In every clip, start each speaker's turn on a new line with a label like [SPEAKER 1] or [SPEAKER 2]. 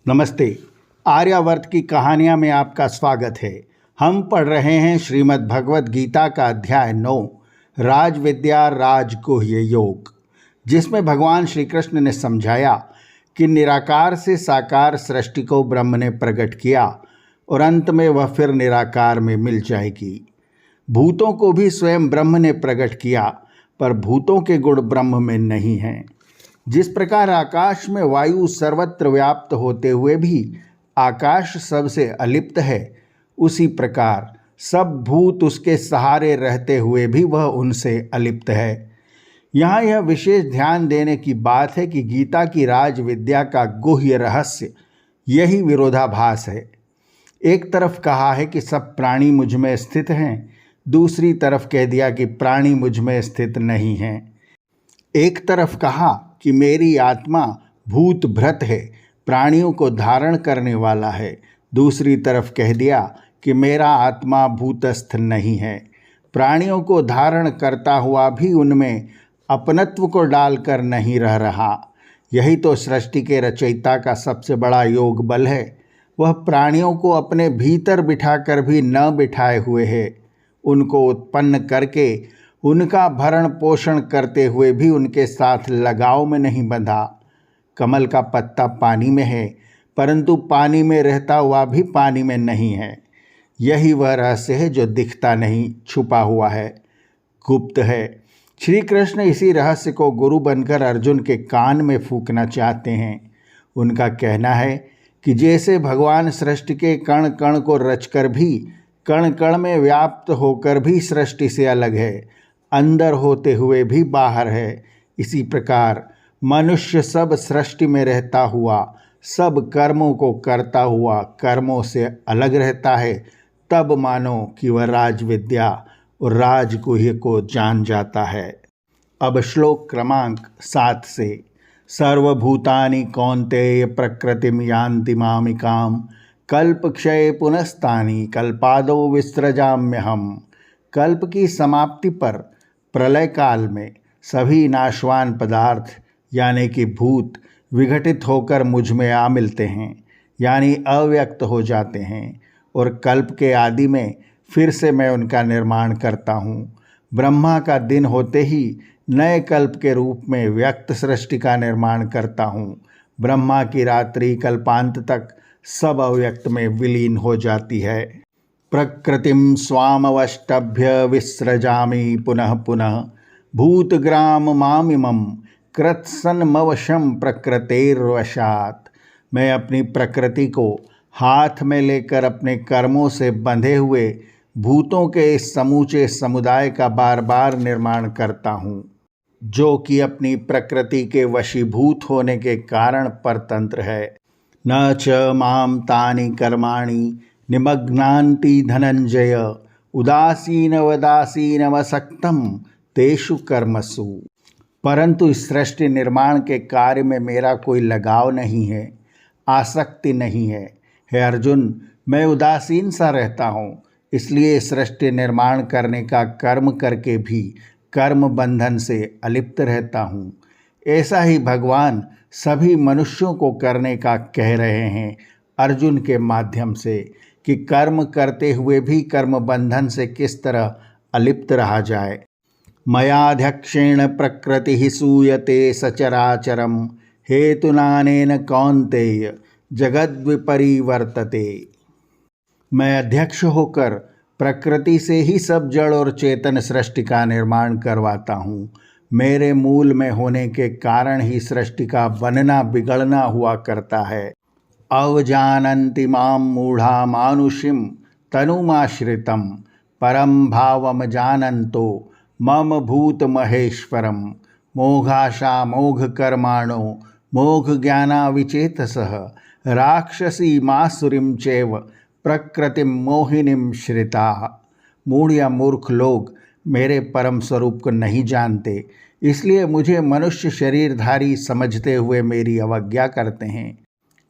[SPEAKER 1] नमस्ते। आर्यावर्त की कहानियाँ में आपका स्वागत है। हम पढ़ रहे हैं श्रीमद् भगवत गीता का अध्याय 9 राजविद्या राजगुह्य योग, जिसमें भगवान श्री कृष्ण ने समझाया कि निराकार से साकार सृष्टि को ब्रह्म ने प्रकट किया और अंत में वह फिर निराकार में मिल जाएगी। भूतों को भी स्वयं ब्रह्म ने प्रकट किया, पर भूतों के गुण ब्रह्म में नहीं हैं। जिस प्रकार आकाश में वायु सर्वत्र व्याप्त होते हुए भी आकाश सबसे अलिप्त है, उसी प्रकार सब भूत उसके सहारे रहते हुए भी वह उनसे अलिप्त है। यहाँ यह विशेष ध्यान देने की बात है कि गीता की राज विद्या का गुह्य रहस्य यही विरोधाभास है। एक तरफ कहा है कि सब प्राणी मुझ में स्थित हैं, दूसरी तरफ कह दिया कि प्राणी मुझ में स्थित नहीं हैं। एक तरफ कहा कि मेरी आत्मा भूत भृत है, प्राणियों को धारण करने वाला है, दूसरी तरफ कह दिया कि मेरा आत्मा भूतस्थ नहीं है, प्राणियों को धारण करता हुआ भी उनमें अपनत्व को डालकर नहीं रह रहा। यही तो सृष्टि के रचयिता का सबसे बड़ा योग बल है। वह प्राणियों को अपने भीतर बिठाकर भी न बिठाए हुए है, उनको उत्पन्न करके उनका भरण पोषण करते हुए भी उनके साथ लगाव में नहीं बंधा। कमल का पत्ता पानी में है, परंतु पानी में रहता हुआ भी पानी में नहीं है। यही वह रहस्य है जो दिखता नहीं, छुपा हुआ है, गुप्त है। श्री कृष्ण इसी रहस्य को गुरु बनकर अर्जुन के कान में फूंकना चाहते हैं। उनका कहना है कि जैसे भगवान सृष्टि के कण कण को रचकर भी कण कण में व्याप्त होकर भी सृष्टि से अलग है, अंदर होते हुए भी बाहर है, इसी प्रकार मनुष्य सब सृष्टि में रहता हुआ सब कर्मों को करता हुआ कर्मों से अलग रहता है। तब मानो कि वह राजविद्या और राजगुह्य को जान जाता है। अब श्लोक क्रमांक 7 से। सर्वभूतानि कौन्तेय प्रकृतिम यान्ति मामिकाम कल्पक्षये पुनस्तानि कल्पादो विसृजाम्यहम्। कल्प की समाप्ति पर प्रलय काल में सभी नाशवान पदार्थ यानी कि भूत विघटित होकर मुझ में आ मिलते हैं, यानी अव्यक्त हो जाते हैं, और कल्प के आदि में फिर से मैं उनका निर्माण करता हूँ। ब्रह्मा का दिन होते ही नए कल्प के रूप में व्यक्त सृष्टि का निर्माण करता हूँ। ब्रह्मा की रात्रि कल्पांत तक सब अव्यक्त में विलीन हो जाती है। प्रकृतिम स्वामवष्टभ्य विसृजामि पुनः पुनः भूतग्राम मामिमं कृत्सन्मवशं प्रकृतेर्वशात्। मैं अपनी प्रकृति को हाथ में लेकर अपने कर्मों से बंधे हुए भूतों के इस समूचे समुदाय का बार बार निर्माण करता हूँ, जो कि अपनी प्रकृति के वशीभूत होने के कारण परतंत्र है। न च मां तानि कर्माणि निमग्नान्ति धनंजय उदासीनवदासीनवसक्तं तेषु कर्मसु। परंतु इस सृष्टि निर्माण के कार्य में मेरा कोई लगाव नहीं है, आसक्ति नहीं है। हे अर्जुन, मैं उदासीन सा रहता हूँ, इसलिए सृष्टि निर्माण करने का कर्म करके भी कर्म बंधन से अलिप्त रहता हूँ। ऐसा ही भगवान सभी मनुष्यों को करने का कह रहे हैं अर्जुन के माध्यम से, कि कर्म करते हुए भी कर्म बंधन से किस तरह अलिप्त रहा जाए। मयाध्यक्षेण प्रकृति सूयते सचराचरम हेतुनानेन कौन्तेय जगद्विपरिवर्तते। मैं अध्यक्ष होकर प्रकृति से ही सब जड़ और चेतन सृष्टि का निर्माण करवाता हूँ। मेरे मूल में होने के कारण ही सृष्टि का बनना बिगड़ना हुआ करता है। अवजानन्ति मां मूढ़ा मानुषिं तनुमाश्रितं परम भावम जानन्तो मम भूत महेश्वरम मोघाशा मोघ कर्माणो मोघ ज्ञाना विचेतसः राक्षसी मासुरीं चैव प्रकृतिम मोहिनीं श्रिताः। मूढ़ या मूर्ख लोग मेरे परम स्वरूप को नहीं जानते, इसलिए मुझे मनुष्य शरीरधारी समझते हुए मेरी अवज्ञा करते हैं।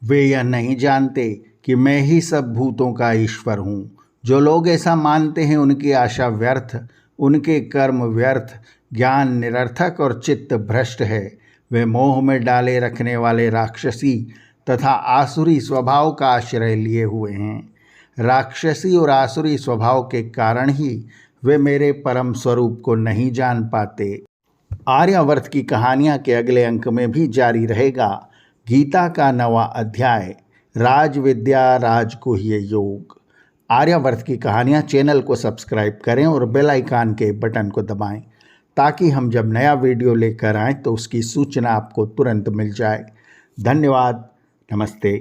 [SPEAKER 1] वे यह नहीं जानते कि मैं ही सब भूतों का ईश्वर हूँ। जो लोग ऐसा मानते हैं उनकी आशा व्यर्थ, उनके कर्म व्यर्थ, ज्ञान निरर्थक और चित्त भ्रष्ट है। वे मोह में डाले रखने वाले राक्षसी तथा आसुरी स्वभाव का आश्रय लिए हुए हैं। राक्षसी और आसुरी स्वभाव के कारण ही वे मेरे परम स्वरूप को नहीं जान पाते। आर्यावर्त की कहानियाँ के अगले अंक में भी जारी रहेगा गीता का 9वां अध्याय राजविद्या राजगुह्य योग। आर्यावर्त की कहानियाँ चैनल को सब्सक्राइब करें और बेल आइकन के बटन को दबाएं ताकि हम जब नया वीडियो लेकर आएँ तो उसकी सूचना आपको तुरंत मिल जाए। धन्यवाद। नमस्ते।